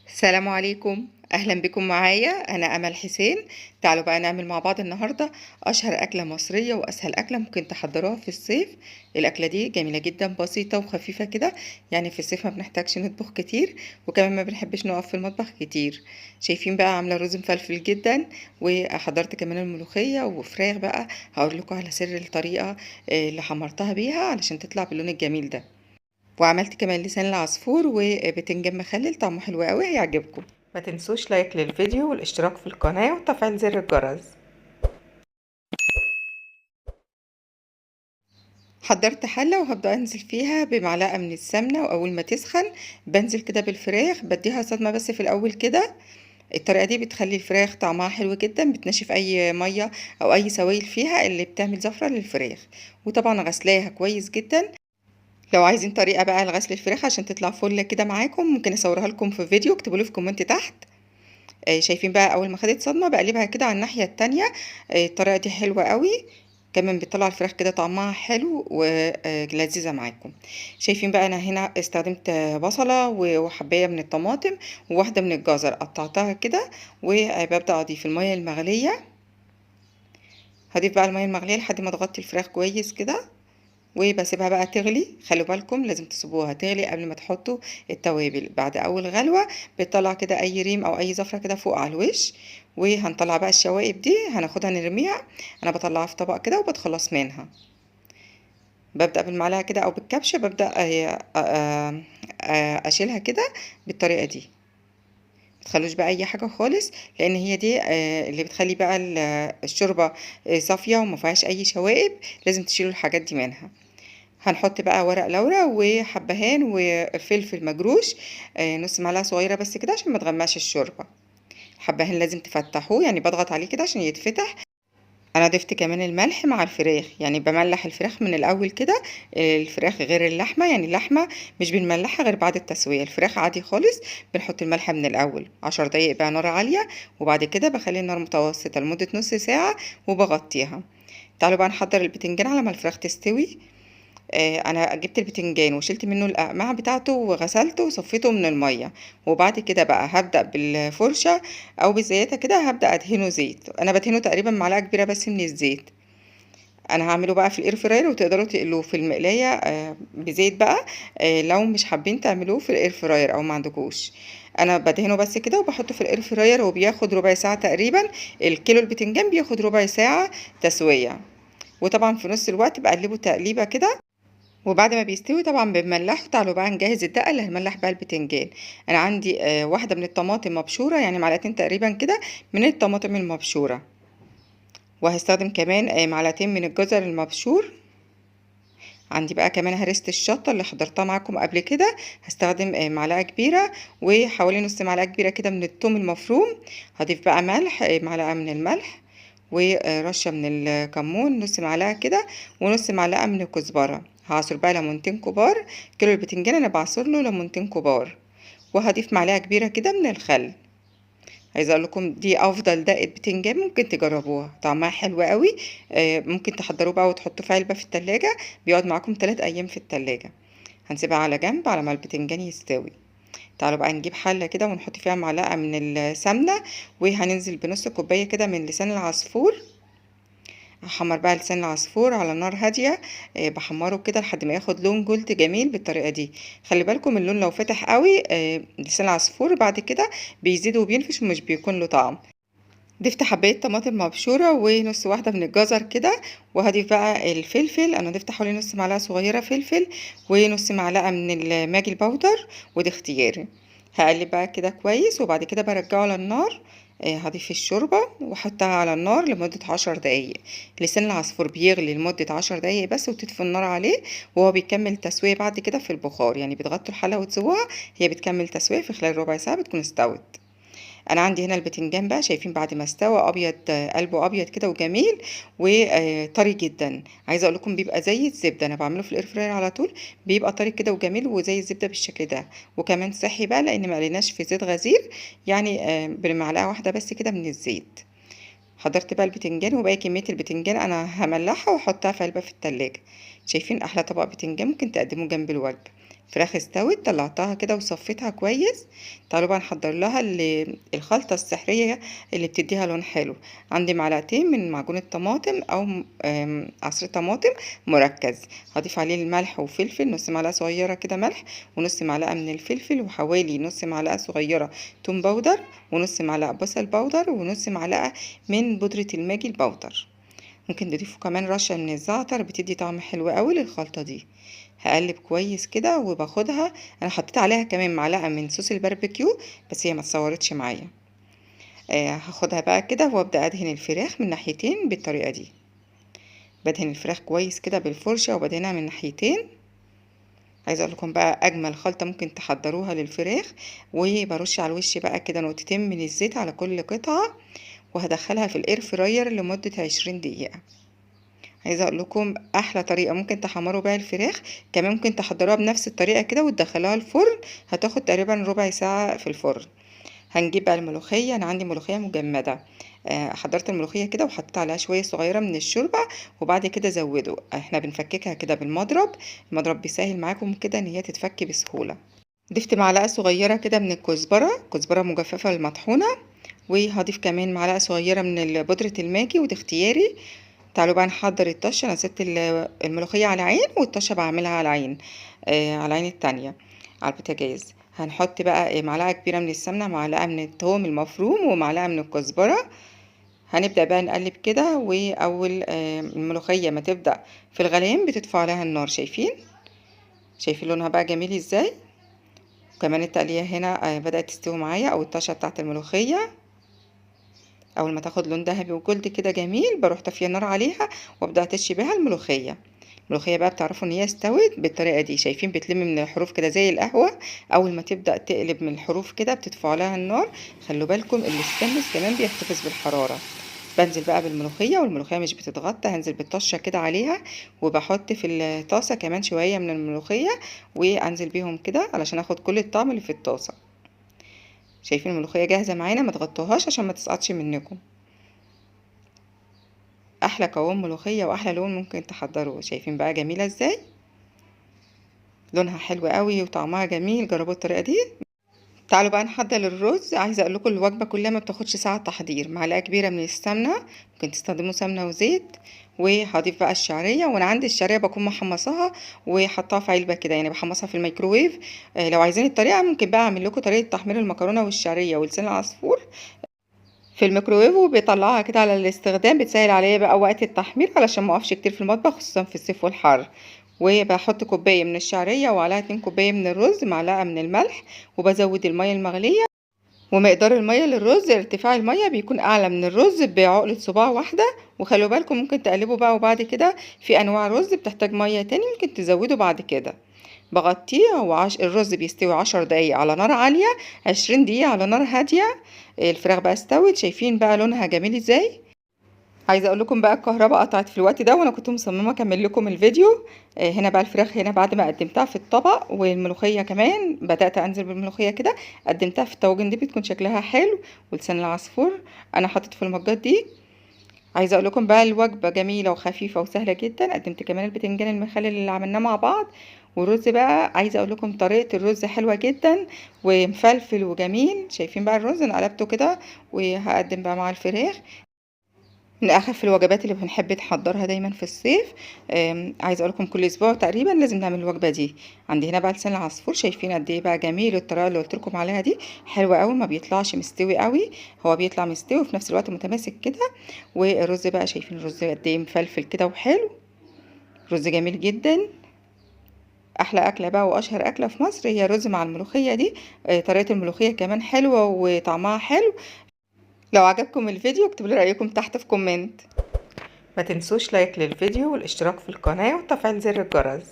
السلام عليكم، اهلا بكم معايا. انا امل حسين. تعالوا بقى نعمل مع بعض النهارده اشهر اكله مصريه واسهل اكله ممكن تحضروها في الصيف. الاكله دي جميله جدا، بسيطه وخفيفه كده. يعني في الصيف ما بنحتاجش نطبخ كتير، وكمان ما بنحبش نقف في المطبخ كتير. شايفين بقى عامله رز مفلفل جدا، وحضرت كمان الملوخيه وفراخ بقى. هقول لكم على سر الطريقه اللي حمرتها بيها علشان تطلع باللون الجميل ده. وعملت كمان لسان العصفور وبتنجان مخلل، طعمه حلو قوي، هيعجبكم. ما تنسوش لايك للفيديو والاشتراك في القناة وتفعيل زر الجرس. حضرت حلة وهبدأ انزل فيها بمعلقة من السمنة، واول ما تسخن بنزل كده بالفراخ، بديها صدمة بس في الاول كده. الطريقة دي بتخلي الفراخ طعمها حلو جدا، بتنشف اي مية او اي سوائل فيها اللي بتعمل زفرة للفراخ. وطبعا غسلاها كويس جدا. لو عايزين طريقة بقى لغسل الفراخ عشان تطلع فل كده معاكم، ممكن اصورها لكم في فيديو، اكتبوا لي في كومنت تحت. شايفين بقى اول ما خدت صدمه بقلبها كده على الناحيه التانية. الطريقه دي حلوه قوي، كمان بتطلع الفراخ كده طعمها حلو ولذيذه معاكم. شايفين بقى انا هنا استخدمت بصله وحبايه من الطماطم وواحده من الجزر، قطعتها كده. وببدا اضيف الميه المغليه. هضيف بقى الميه المغليه لحد ما تغطي الفراخ كويس كده، وبسيبها بقى تغلي. خلوا بالكم لازم تسيبوها تغلي قبل ما تحطوا التوابل. بعد اول غلوة بتطلع كده اي ريم او اي زفرة كده فوق على الوش. وهنطلع بقى الشوائب دي هناخدها نرميها. انا بطلعها في طبق كده وبتخلص منها. ببدأ بالمعلقة كده او بالكبشة، ببدأ اشيلها كده بالطريقة دي. متخلوش بقى اي حاجة خالص، لان هي دي اللي بتخلي بقى الشوربة صافية وما فيهاش اي شوائب. لازم تشيلوا الحاجات دي منها. هنحط بقى ورق لورا وحبهان وفلفل مجروش، نص معلقه صغيره بس كده عشان ما تغمقش الشوربه. الحبهان لازم تفتحوه، يعني بضغط عليه كده عشان يتفتح. انا ضفت كمان الملح مع الفراخ، يعني بملح الفراخ من الاول كده. الفراخ غير اللحمه، يعني اللحمه مش بنملحها غير بعد التسويه، الفراخ عادي خالص بنحط الملح من الاول. 10 دقايق بقى نار عاليه، وبعد كده بخلي النار متوسطه لمده نص ساعه وبغطيها. تعالوا بقى نحضر البتنجان على ما الفراخ تستوي. انا جبت البتنجان وشلت منه الاقماع بتاعته وغسلته وصفيته من الميه. وبعد كده بقى هبدا بالفرشه او بالزياده كده، هبدا ادهنه زيت. انا بدهنه تقريبا معلقه كبيره بس من الزيت. انا هعمله بقى في الاير فراير، وتقدروا تقلوه في المقلايه بزيت بقى. لو مش حابين تعملوه في الاير فراير او ما عندكوش. انا بدهنه بس كده وبحطه في الاير فراير، وبياخد ربع ساعه تقريبا. الكيلو البتنجان بياخد ربع ساعه تسويه. وطبعا في نص الوقت بقلبه تقليبه كده. وبعد ما بيستوي طبعا بنملحه. تعالوا بقى نجهز الدقه اللي هنملح بقى البتنجان. انا عندي واحده من الطماطم مبشوره، يعني معلقتين تقريبا كده من الطماطم المبشوره. وهستخدم كمان معلقتين من الجزر المبشور. عندي بقى كمان هرسة الشطه اللي حضرتها معاكم قبل كده، هستخدم معلقه كبيره. وحوالي نص معلقه كبيره كده من الثوم المفروم. هضيف بقى ملح، معلقه من الملح. ورشه من الكمون نص معلقه كده. ونص معلقه من الكزبره. هعصر بقى ليمونتين كبار. كيلو البتنجان انا بعصر له ليمونتين كبار. وهضيف معلقه كبيره كده من الخل. عايزه اقول لكم دي افضل دقه بتنجان ممكن تجربوها، طعمها حلو قوي. ممكن تحضروه بقى وتحطوه في علبه في التلاجة، بيقعد معاكم 3 ايام في التلاجة. هنسيبها على جنب على ما البتنجان يستوي. تعالوا بقى نجيب حله كده ونحط فيها معلقه من السمنه. وهننزل بنص كوبايه كده من لسان العصفور. هحمر بقى لسان العصفور على نار هاديه. بحمره كده لحد ما ياخد لون جولد جميل بالطريقه دي. خلي بالكم اللون لو فتح قوي لسان العصفور بعد كده بيزيد وبينفش ومش بيكون له طعم. ضفت حبايه طماطم مبشوره ونص واحده من الجزر كده. وهضيف بقى الفلفل، انا ضفت حوالي نص معلقه صغيره فلفل. ونص معلقه من الماجي البودر، ودي اختياري. هقلب بقى كده كويس، وبعد كده برجعه على النار. هضيف الشوربة واحطها على النار لمدة 10 دقايق. لسان العصفور بيغلي لمدة 10 دقايق بس، وتطفي النار عليه. وهو بيكمل تسوية بعد كده في البخار، يعني بتغطوا الحلة وتسيبوها. هي بتكمل تسوية في خلال ربع ساعة بتكون استوت. انا عندي هنا البتنجان بقى، شايفين بعد ما استوى ابيض، قلبه ابيض كده وجميل وطري جدا. عايزه اقول لكم بيبقى زي الزبده، انا بعمله في الاير فراير على طول. بيبقى طري كده وجميل وزي الزبده بالشكل ده. وكمان صحي بقى لان ما قليناش في زيت غزير. يعني بمعلقه واحده بس كده من الزيت. حضرت بقى البتنجان، وباقي كميه البتنجان انا هملحها واحطها في علبه في التلاجة. شايفين احلى طبق بتنجان ممكن تقدموه جنب الوجبه. فراخ استوت طلعتها كده وصفيتها كويس. تعالوا بقى نحضر لها الخلطة السحرية اللي بتديها لون حلو. عندي معلقتين من معجون الطماطم او عصير طماطم مركز. هضيف عليه الملح وفلفل، نص معلقة صغيرة كده ملح، ونص معلقة من الفلفل، وحوالي نص معلقة صغيرة توم باودر، ونص معلقة بصل باودر، ونص معلقة من بودرة الماجي الباودر. ممكن تضيفوا كمان رشة من الزعتر، بتدي طعم حلو قوي للخلطة دي. هقلب كويس كده وباخدها. انا حطيت عليها كمان معلقة من صوص الباربيكيو بس هي ما اتصورتش معايا. هاخدها بقى كده وابدا ادهن الفراخ من ناحيتين بالطريقة دي. بدهن الفراخ كويس كده بالفرشة وبدهنها من ناحيتين. عايزه اقول لكم بقى اجمل خلطة ممكن تحضروها للفراخ. وبرش على الوش بقى كده نقطتين من الزيت على كل قطعة، وهدخلها في الاير فراير لمدة 20 دقيقة. عايزه اقول لكم احلى طريقه ممكن تحمروا بيها الفراخ. كمان ممكن تحضروها بنفس الطريقه كده وتدخلوها الفرن، هتاخد تقريبا ربع ساعه في الفرن. هنجيب بقى الملوخيه. انا عندي ملوخيه مجمده. حضرت الملوخيه كده وحطيت عليها شويه صغيره من الشوربه، وبعد كده زودوا. احنا بنفككها كده بالمضرب. المضرب بيسهل معاكم كده ان هي تتفك بسهوله. ضفت معلقه صغيره كده من الكزبره، كزبره مجففه المطحونه. وهضيف كمان معلقه صغيره من بودره الماجي، وده اختياري. تعالوا بقى نحضر الطشه. انا سبت الملوخيه على عين، والطشه بعملها على عين، على العين التانية على البوتاجاز. هنحط بقى معلقه كبيره من السمنه، معلقه من الثوم المفروم، ومعلقه من الكزبره. هنبدا بقى نقلب كده، واول الملوخيه ما تبدا في الغليان بتدفع عليها النار. شايفين لونها بقى جميل ازاي. وكمان التقليه هنا بدات تستوي معايا، او الطشه بتاعت الملوخيه. اول ما تاخد لون ذهبي وجلد كده جميل بروح طافيه النار عليها، وابدا اتش بيها الملوخيه. الملوخيه بقى بتعرفوا ان هي استوت بالطريقه دي. شايفين بتلم من الحروف كده زي القهوه. اول ما تبدا تقلب من الحروف كده بتدفع لها النار. خلوا بالكم الاستانلس كمان بيحتفظ بالحراره. بنزل بقى بالملوخيه، والملوخيه مش بتتغطى، هنزل بالطشه كده عليها. وبحط في الطاسه كمان شويه من الملوخيه، وانزل بيهم كده علشان اخد كل الطعم اللي في الطاسه. شايفين الملوخيه جاهزه معانا، ما تغطوهاش عشان ما تسقطش منكم. احلى قوام ملوخيه واحلى لون ممكن تحضروه. شايفين بقى جميله ازاي، لونها حلو قوي وطعمها جميل. جربوا الطريقه دي. تعالوا بقى نحضر الرز. عايزه اقول لكم الوجبه كلها ما بتاخدش ساعه تحضير. معلقه كبيره من السمنه، ممكن تستخدموا سمنه وزيت. وهضيف بقى الشعريه، وانا عندي الشعريه بكون محمصاها وحطاها في علبه كده، يعني بحمصها في الميكروويف. لو عايزين الطريقه ممكن بقى اعمل لكم طريقه تحمير المكرونه والشعريه ولسان العصفور في الميكروويف، وبيطلعها كده على الاستخدام. بتسهل عليا بقى وقت التحمير علشان ما اقفش كتير في المطبخ، خصوصا في الصيف والحر. وبحط كوبايه من الشعريه، وعليها 2 كوبايه من الرز، معلقه من الملح، وبزود الميه المغليه. ومقدار الميه للرز، ارتفاع الميه بيكون اعلى من الرز بعقله صباع واحده. وخلوا بالكم ممكن تقلبوا بقى، وبعد كده في انواع رز بتحتاج ميه تاني ممكن تزودوا بعد كده. بغطيه. الرز بيستوي 10 دقايق على نار عاليه، 20 دقيقه على نار هاديه. الفراخ بقى استوت. شايفين بقى لونها جميل ازاي. عايزه اقول لكم بقى الكهرباء قطعت في الوقت ده، وانا كنت مصممه اكمل لكم الفيديو. هنا بقى الفراخ هنا بعد ما قدمتها في الطبق، والملوخيه كمان بدات انزل بالملوخيه كده. قدمتها في الطواجن دي بتكون شكلها حلو. ولسان العصفور انا حطيت في المجات دي. عايزه اقول لكم بقى الوجبه جميله وخفيفه وسهله جدا. قدمت كمان البتنجان المخلل اللي عملناه مع بعض. والرز بقى عايزه اقول لكم طريقه الرز حلوه جدا ومفلفل وجميل. شايفين بقى الرز انا قلبته كده، وهقدم بقى مع الفراخ. من اخف الوجبات اللي بنحب نحضرها دايما في الصيف. عايزه اقول لكم كل اسبوع تقريبا لازم نعمل الوجبه دي. عندي هنا بقى لسان العصفور. شايفين قد ايه بقى جميل. الطريقه اللي قلت لكم عليها دي حلوه قوي، ما بيطلعش مستوي قوي، هو بيطلع مستوي وفي نفس الوقت متماسك كده. والرز بقى شايفين الرز قد ايه مفلفل كده وحلو. رز جميل جدا. احلى اكله بقى واشهر اكله في مصر هي رز مع الملوخيه دي. طريقه الملوخيه كمان حلوه وطعمها حلو. لو عجبكم الفيديو اكتبوا لي رايكم تحت في كومنت. ما تنسوش لايك للفيديو والاشتراك في القناة وتفعيل زر الجرس.